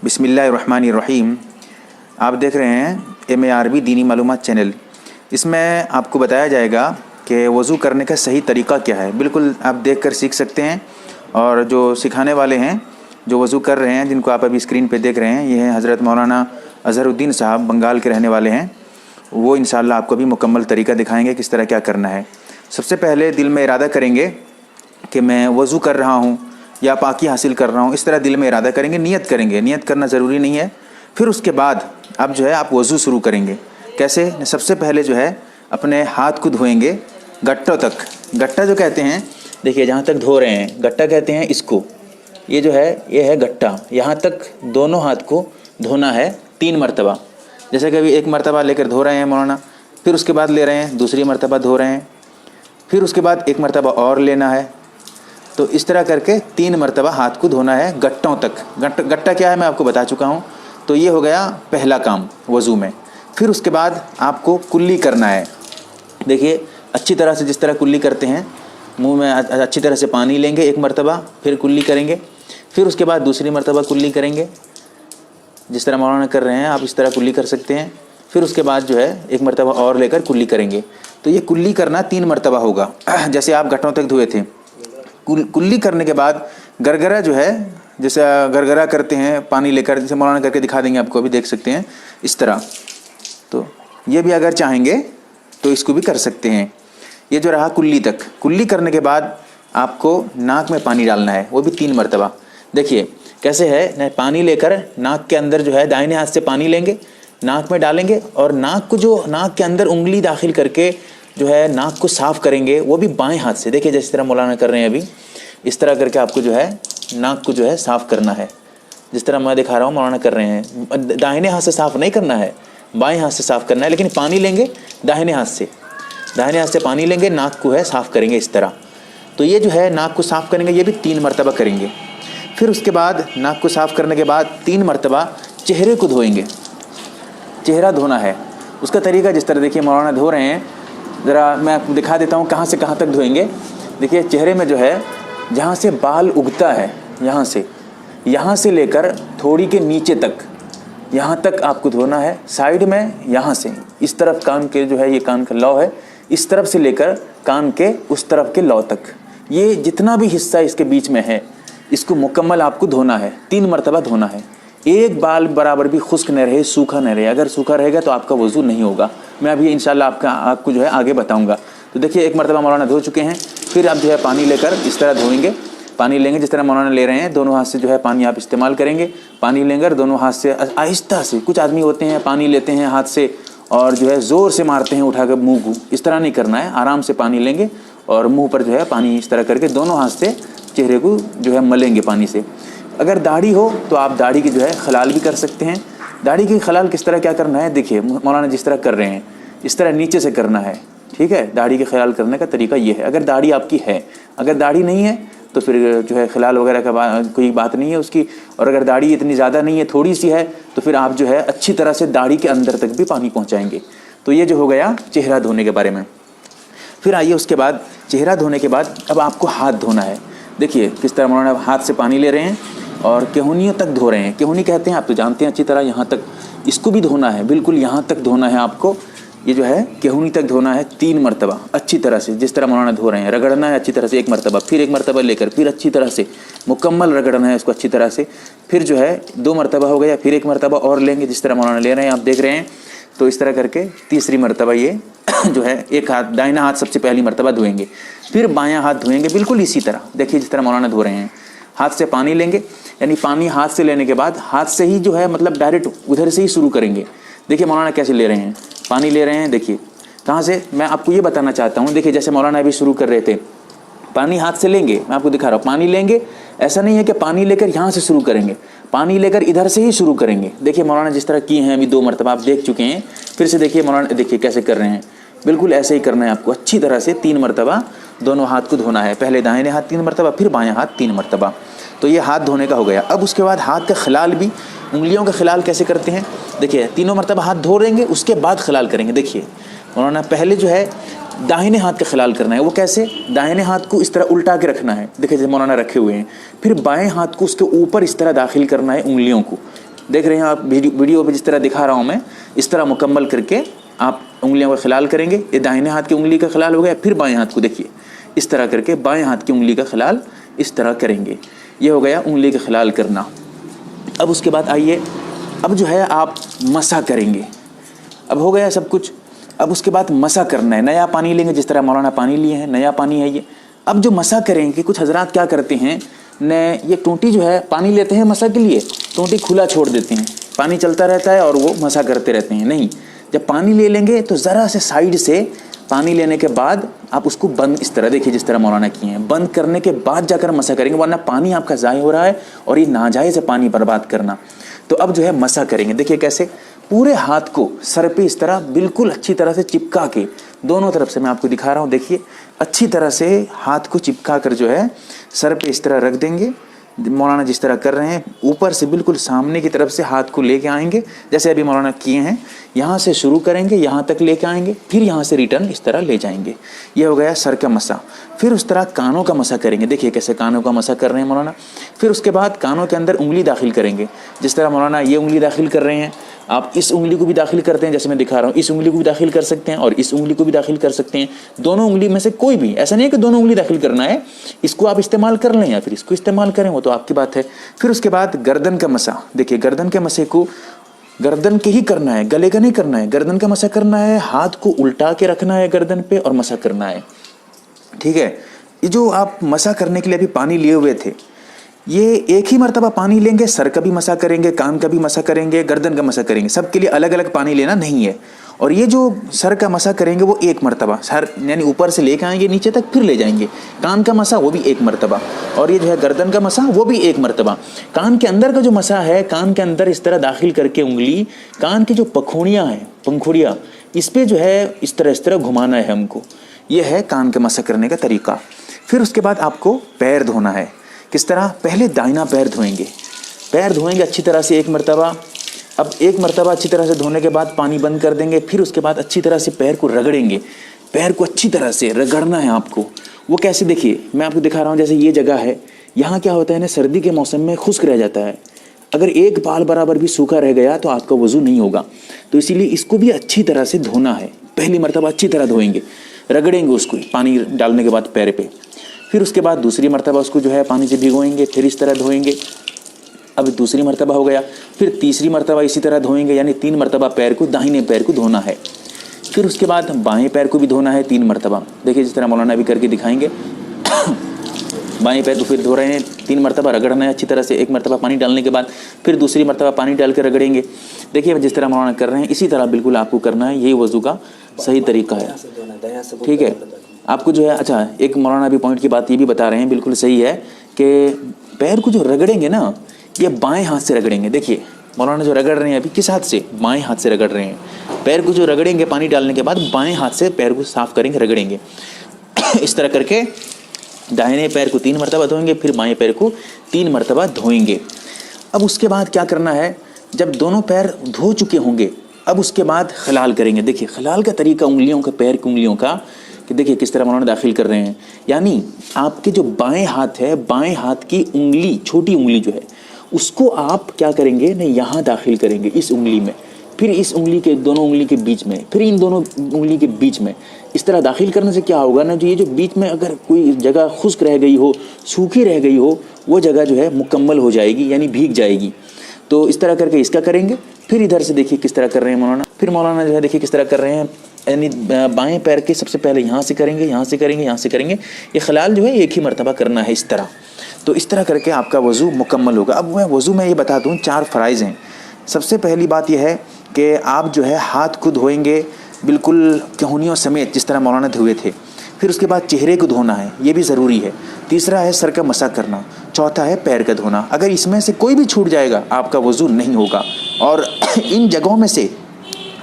बिस्मिल्लाहिर्रहमानिर्रहीम। आप देख रहे हैं MARB दीनी मालूमात चैनल। इसमें आपको बताया जाएगा कि वज़ू करने का सही तरीक़ा क्या है। बिल्कुल आप देखकर सीख सकते हैं। और जो सिखाने वाले हैं, जो वज़ू कर रहे हैं, जिनको आप अभी स्क्रीन पे देख रहे हैं, ये हैं हज़रत मौलाना अज़हरुद्दीन साहब, बंगाल के रहने वाले हैं। वो इंशाअल्लाह आपको भी मुकम्मल तरीक़ा दिखाएँगे किस तरह क्या करना है। सबसे पहले दिल में इरादा करेंगे कि मैं वज़ू कर रहा हूँ या पाकी हासिल कर रहा हूँ। इस तरह दिल में इरादा करेंगे, नियत करेंगे। नियत करना ज़रूरी नहीं है। फिर उसके बाद अब जो है आप वज़ू शुरू करेंगे। कैसे? सबसे पहले जो है अपने हाथ को धोएंगे गट्टों तक। गट्टा जो कहते हैं, देखिए जहाँ तक धो रहे हैं गट्टा कहते हैं इसको। ये जो है ये है गट्टा। यहाँ तक दोनों हाथ को धोना है 3 मरतबा। जैसे कि अभी 1 मरतबा लेकर धो रहे हैं मौलाना, फिर उसके बाद ले रहे हैं दूसरी मरतबा धो रहे हैं, फिर उसके बाद 1 मरतबा और लेना है। तो इस तरह करके 3 मरतबा हाथ को धोना है गट्टों तक। गट्टा क्या है मैं आपको बता चुका हूँ। तो ये हो गया पहला काम वज़ू में। फिर उसके बाद आपको कुल्ली करना है। देखिए अच्छी तरह से, जिस तरह कुल्ली करते हैं, मुंह में अच्छी तरह से पानी लेंगे 1 मरतबा, फिर कुल्ली करेंगे, फिर उसके बाद दूसरी मरतबा कुल्ली करेंगे। जिस तरह मौलाना कर रहे हैं आप इस तरह कुल्ली कर सकते हैं। फिर उसके बाद जो है 1 मरतबा और लेकर कुल्ली करेंगे। तो ये कुल्ली करना 3 मरतबा होगा, जैसे आप गट्टों तक धोए थे। कुल्ली करने के बाद गरगरा जो है, जैसे गरगरा करते हैं पानी लेकर, जैसे मौलाना करके दिखा देंगे आपको, अभी देख सकते हैं इस तरह। तो ये भी अगर चाहेंगे तो इसको भी कर सकते हैं। ये जो रहा कुल्ली तक। कुल्ली करने के बाद आपको नाक में पानी डालना है, वो भी 3 मरतबा। देखिए कैसे है, पानी लेकर नाक के अंदर जो है दाहिने हाथ से पानी लेंगे, नाक में डालेंगे और नाक के अंदर उंगली दाखिल करके जो है नाक को साफ़ करेंगे, वो भी बाएं हाथ से। देखिए जिस तरह मौलाना कर रहे हैं अभी, इस तरह करके आपको जो है नाक को जो है साफ़ करना है। जिस तरह मैं दिखा रहा हूँ मौलाना कर रहे हैं। दाहिने हाथ से साफ़ नहीं करना है, बाएं हाथ से साफ़ करना है, लेकिन पानी लेंगे दाहिने हाथ से पानी लेंगे, नाक को है साफ़ करेंगे इस तरह। तो ये जो है नाक को साफ़ करेंगे, ये भी 3 मरतबा करेंगे। फिर उसके बाद नाक को साफ़ करने के बाद 3 मरतबा चेहरे को धोएंगे। चेहरा धोना है, उसका तरीका जिस तरह देखिए मौलाना धो रहे हैं, ज़रा मैं आपको दिखा देता हूँ कहाँ से कहाँ तक धोएंगे। देखिए चेहरे में जो है जहाँ से बाल उगता है, यहाँ से लेकर थोड़ी के नीचे तक, यहाँ तक आपको धोना है। साइड में यहाँ से इस तरफ कान के जो है, ये कान का लौ है, इस तरफ से लेकर कान के उस तरफ के लौ तक, ये जितना भी हिस्सा इसके बीच में है, इसको मुकम्मल आपको धोना है। 3 मरतबा धोना है। एक बाल बराबर भी खुश्क न रहे, सूखा न रहे। अगर सूखा रहेगा तो आपका वज़ू नहीं होगा। मैं अभी इंशाल्लाह आपको जो है आगे बताऊंगा। तो देखिए 1 मरतबा मौलाना धो चुके हैं। फिर आप जो है पानी लेकर इस तरह धोएंगे। पानी लेंगे जिस तरह मौलाना ले रहे हैं, दोनों हाथ से जो है पानी आप इस्तेमाल करेंगे। पानी लेंगे दोनों हाथ से आहिस्ता से। कुछ आदमी होते हैं पानी लेते हैं हाथ से और जो है ज़ोर से मारते हैं उठाकर मुँह को। इस तरह नहीं करना है। आराम से पानी लेंगे और मुँह पर जो है पानी इस तरह करके दोनों हाथ से चेहरे को जो है मलेंगे पानी से। अगर दाढ़ी हो तो आप दाढ़ी की जो है खलाल भी कर सकते हैं। दाढ़ी की खलाल किस तरह क्या करना है, देखिए मौलाना जिस तरह कर रहे हैं इस तरह नीचे से करना है। ठीक है, दाढ़ी के खलाल करने का तरीका ये है। अगर दाढ़ी आपकी है, अगर दाढ़ी नहीं है तो फिर जो है खलाल वगैरह का कोई बात नहीं है उसकी। और अगर दाढ़ी इतनी ज़्यादा नहीं है, थोड़ी सी है, तो फिर आप जो है अच्छी तरह से दाढ़ी के अंदर तक भी पानी पहुँचाएँगे। तो ये जो हो गया चेहरा धोने के बारे में। फिर आइए उसके बाद चेहरा धोने के बाद अब आपको हाथ धोना है। देखिए किस तरह मौलाना हाथ से पानी ले रहे हैं और केहूनियों तक धो रहे हैं। केहूनी कहते हैं, आप तो जानते हैं अच्छी तरह, यहाँ तक इसको भी धोना है, बिल्कुल यहाँ तक धोना है आपको। ये जो है केहूनी तक धोना है 3 मरतबा अच्छी तरह से, जिस तरह मौलाना धो रहे हैं। रगड़ना है अच्छी तरह से 1 मरतबा, फिर 1 मरतबा लेकर फिर अच्छी तरह से मुकम्मल रगड़ना है उसको अच्छी तरह से। फिर जो है 2 मरतबा हो गया, फिर 1 मरतबा और लेंगे जिस तरह मौलाना ले रहे हैं, आप देख रहे हैं। तो इस तरह करके तीसरी मरतबा ये जो है एक हाथ, दाहिना हाथ सबसे पहली मरतबा धोएंगे, फिर बायां हाथ धोएंगे बिल्कुल इसी तरह। देखिए जिस तरह मौलाना धो रहे हैं। हाथ से पानी लेंगे, यानी पानी हाथ से लेने के बाद हाथ से ही जो है मतलब डायरेक्ट उधर से ही शुरू करेंगे। देखिए मौलाना कैसे ले रहे हैं, पानी ले रहे हैं। देखिए कहाँ से, मैं आपको ये बताना चाहता हूँ। देखिए जैसे मौलाना अभी शुरू कर रहे थे, पानी हाथ से लेंगे, मैं आपको दिखा रहा हूँ। पानी लेंगे, ऐसा नहीं है कि पानी लेकर यहाँ से शुरू करेंगे, पानी लेकर इधर से ही शुरू करेंगे। देखिए मौलाना जिस तरह किए हैं अभी 2 मरतबा आप देख चुके हैं। फिर से देखिए मौलाना, देखिए कैसे कर रहे हैं। बिल्कुल ऐसे ही करना है आपको अच्छी तरह से। 3 मरतबा दोनों हाथ को धोना है। पहले दाहिने हाथ 3 मरतबा, फिर बायां हाथ 3 मरतबा। तो ये हाथ धोने का हो गया। अब उसके बाद हाथ का खलाल भी, उंगलियों का खलाल कैसे करते हैं, देखिए 3 मरतबा हाथ धो देंगे, उसके बाद खलाल करेंगे। देखिए मौलाना पहले जो है दाहिने हाथ का खलाल करना है। वो कैसे, दाहिने हाथ को इस तरह उल्टा के रखना है, देखिए जैसे मौलाना रखे हुए हैं। फिर बाएं हाथ को उसके ऊपर इस तरह दाखिल करना है उंगलियों को, देख रहे हैं आप वीडियो पे जिस तरह दिखा रहा हूँ मैं, इस तरह मुकम्मल करके आप उंगलियों का खिलाल करेंगे। ये दाहिने हाथ की उंगली का खिलाल हो गया। फिर बाएं हाथ को देखिए, इस तरह करके बाएं हाथ की उंगली का खिलाल इस तरह करेंगे। ये हो गया उंगली का खिलाल करना। अब उसके बाद आइए, अब जो है आप मसा करेंगे। अब हो गया सब कुछ। अब उसके बाद मसा करना है। नया पानी लेंगे, जिस तरह मौलाना पानी लिए हैं, नया पानी है ये। अब जो मसा करेंगे, कुछ हजरात क्या करते हैं न, ये टूटी जो है पानी लेते हैं मसा के लिए, टूटी खुला छोड़ देते हैं, पानी चलता रहता है और वो मसा करते रहते हैं। नहीं, जब पानी ले लेंगे तो ज़रा से साइड से पानी लेने के बाद आप उसको बंद, इस तरह देखिए जिस तरह मौलाना किए हैं, बंद करने के बाद जाकर मसा करेंगे, वरना पानी आपका ज़ाय हो रहा है और ये नाजायज़ है पानी बर्बाद करना। तो अब जो है मसा करेंगे। देखिए कैसे, पूरे हाथ को सर पे इस तरह बिल्कुल अच्छी तरह से चिपका के, दोनों तरफ से मैं आपको दिखा रहा हूँ, देखिए अच्छी तरह से हाथ को चिपका कर जो है सर पे इस तरह रख देंगे। मौलाना जिस तरह कर रहे हैं, ऊपर से बिल्कुल सामने की तरफ से हाथ को लेके आएंगे, जैसे अभी मौलाना किए हैं। यहाँ से शुरू करेंगे, यहाँ तक लेके आएंगे, फिर यहाँ से रिटर्न इस तरह ले जाएंगे। ये हो गया सर का मसा। फिर उस तरह कानों का मसा करेंगे। देखिए कैसे कानों का मसा कर रहे हैं मौलाना। फिर उसके बाद कानों के अंदर उंगली दाखिल करेंगे, जिस तरह मौलाना ये उंगली दाखिल कर रहे हैं। आप इस उंगली को भी दाखिल करते हैं, जैसे मैं दिखा रहा हूँ, इस उंगली को भी दाखिल कर सकते हैं और इस उंगली को भी दाखिल कर सकते हैं। दोनों उंगली में से कोई भी, ऐसा नहीं है कि दोनों उंगली दाखिल करना है, इसको आप इस्तेमाल कर लें या फिर इसको इस्तेमाल करें, वो तो आपकी बात है। फिर उसके बाद गर्दन का मसा। देखिए गर्दन के मसे को गर्दन के ही करना है, गले का नहीं करना है। गर्दन का मसा करना है, हाथ को उल्टा के रखना है गर्दन पे और मसा करना है। ठीक है, ये जो आप मसा करने के लिए अभी पानी लिए हुए थे, ये एक ही मर्तबा पानी लेंगे, सर का भी मसा करेंगे, कान का भी मसा करेंगे, गर्दन का मसा करेंगे। सबके लिए अलग अलग पानी लेना नहीं है। और ये जो सर का मसा करेंगे वो एक मर्तबा, सर यानी ऊपर से लेकर आएंगे नीचे तक, फिर ले जाएंगे। कान का मसा वो भी एक मर्तबा, और ये जो है गर्दन का मसा वो भी एक मर्तबा। कान के अंदर का जो मसा है, कान के अंदर इस तरह दाखिल करके उंगली, कान की जो पखुड़ियाँ हैं, पंखुड़ियाँ, इस पर जो है इस तरह घुमाना है हमको। ये है कान का मसा करने का तरीका। फिर उसके बाद आपको पैर धोना है। किस तरह? पहले दाहिना पैर धोएंगे, पैर धोएंगे अच्छी तरह से एक मर्तबा। अब एक मर्तबा अच्छी तरह से धोने के बाद पानी बंद कर देंगे। फिर उसके बाद अच्छी तरह से पैर को रगड़ेंगे। पैर को अच्छी तरह से रगड़ना है आपको। वो कैसे? देखिए मैं आपको दिखा रहा हूँ। जैसे ये जगह है, यहाँ क्या होता है ना, सर्दी के मौसम में खुश्क रह जाता है। अगर एक बाल बराबर भी सूखा रह गया तो आपका वज़ू नहीं होगा। तो इसीलिए इसको भी अच्छी तरह से धोना है। पहली मर्तबा अच्छी तरह धोएंगे, रगड़ेंगे उसको पानी डालने के बाद पैर पे। फिर उसके बाद दूसरी मर्तबा उसको जो है पानी से भिगोएंगे, फिर इस तरह धोएंगे। अब दूसरी मर्तबा हो गया, फिर तीसरी मर्तबा इसी तरह धोएंगे, यानी 3 मर्तबा पैर को, दाहिने पैर को धोना है। फिर उसके बाद बाएं पैर को भी धोना है 3 मर्तबा। देखिए जिस तरह मौलाना भी करके दिखाएंगे। बाएं पैर को फिर धो रहे हैं, 3 मर्तबा रगड़ना है अच्छी तरह से। 1 मर्तबा पानी डालने के बाद फिर दूसरी मर्तबा पानी डाल के रगड़ेंगे। देखिए जिस तरह मौलाना कर रहे हैं, इसी तरह बिल्कुल आपको करना है। यही वज़ू का सही तरीका है। ठीक है, आपको जो है, अच्छा एक मौलाना भी पॉइंट की बात ये भी बता रहे हैं, बिल्कुल सही है, कि पैर को जो रगड़ेंगे ना, ये बाएं हाथ से रगड़ेंगे। देखिए मौलाना जो रगड़ रहे हैं अभी किस हाथ से? बाएं हाथ से रगड़ रहे हैं। पैर को जो रगड़ेंगे पानी डालने के बाद, बाएं हाथ से पैर को साफ़ करेंगे, रगड़ेंगे। इस तरह करके दाहिने पैर को 3 मर्तबा धोएंगे, फिर बाएं पैर को 3 मर्तबा धोएंगे। अब उसके बाद क्या करना है, जब दोनों पैर धो चुके होंगे, अब उसके बाद खलाल करेंगे। देखिए खलाल का तरीका उंगलियों का, पैर की उंगलियों का, कि देखिए किस तरह मौलाना दाखिल कर रहे हैं। यानी आपके जो बाएं हाथ है, बाएं हाथ की उंगली, छोटी उंगली जो है, उसको आप क्या करेंगे ना, यहाँ दाखिल करेंगे इस उंगली में, फिर इस उंगली के, दोनों उंगली के बीच में, फिर इन दोनों उंगली के बीच में। इस तरह दाखिल करने से क्या होगा ना, जो ये जो बीच में अगर कोई जगह खुश्क रह गई हो, सूखी रह गई हो, वो जगह जो है मुकम्मल हो जाएगी, यानी भीग जाएगी। तो इस तरह करके इसका करेंगे। फिर इधर से देखिए किस तरह कर रहे हैं मौलाना। फिर मौलाना जो है देखिए किस तरह कर रहे हैं, यानी बाएं पैर के सबसे पहले यहाँ से करेंगे, यहाँ से करेंगे, यहाँ से करेंगे। ये खलाल जो है एक ही मर्तबा करना है इस तरह। तो इस तरह करके आपका वज़ू मुकम्मल होगा। अब मैं वज़ू में ये बता दूँ, 4 फ़राइज़ हैं। सबसे पहली बात यह है कि आप जो है हाथ को धोएंगे बिल्कुल कहुनियों समेत, जिस तरह मौलाना धोए थे। फिर उसके बाद चेहरे को धोना है, ये भी ज़रूरी है। तीसरा है सर का मसा करना। चौथा है पैर का धोना। अगर इसमें से कोई भी छूट जाएगा आपका वज़ू नहीं होगा। और इन जगहों में से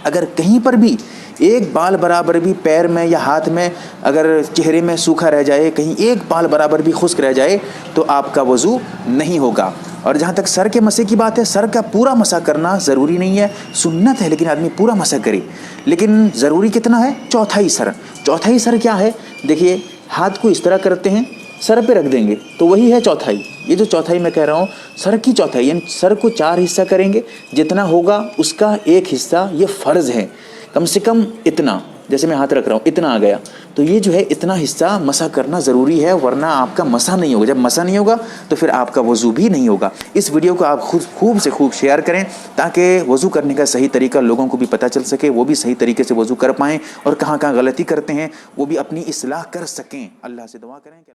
अगर कहीं पर भी एक बाल बराबर भी पैर में या हाथ में, अगर चेहरे में सूखा रह जाए, कहीं एक बाल बराबर भी खुश्क रह जाए, तो आपका वज़ू नहीं होगा। और जहाँ तक सर के मसे की बात है, सर का पूरा मसा करना ज़रूरी नहीं है, सुन्नत है, लेकिन आदमी पूरा मसा करे। लेकिन ज़रूरी कितना है? चौथाई सर। चौथाई सर क्या है? देखिए हाथ को इस तरह करते हैं, سر پہ رکھ دیں گے تو وہی ہے چوتھائی. یہ جو چوتھائی میں کہہ رہا ہوں سر کی چوتھائی، یعنی سر کو 4 حصہ کریں گے، جتنا ہوگا اس کا 1 حصہ یہ فرض ہے، کم سے کم اتنا، جیسے میں ہاتھ رکھ رہا ہوں اتنا آ گیا، تو یہ جو ہے اتنا حصہ مسح کرنا ضروری ہے، ورنہ آپ کا مسح نہیں ہوگا. جب مسح نہیں ہوگا تو پھر آپ کا وضو بھی نہیں ہوگا. اس ویڈیو کو آپ خوب سے خوب شیئر کریں تاکہ وضو کرنے کا صحیح طریقہ لوگوں کو بھی پتہ چل سکے، وہ بھی صحیح طریقے سے وضو کر پائیں، اور کہاں کہاں غلطی کرتے ہیں وہ بھی اپنی اصلاح کر سکیں. اللہ سے دعا کریں کہ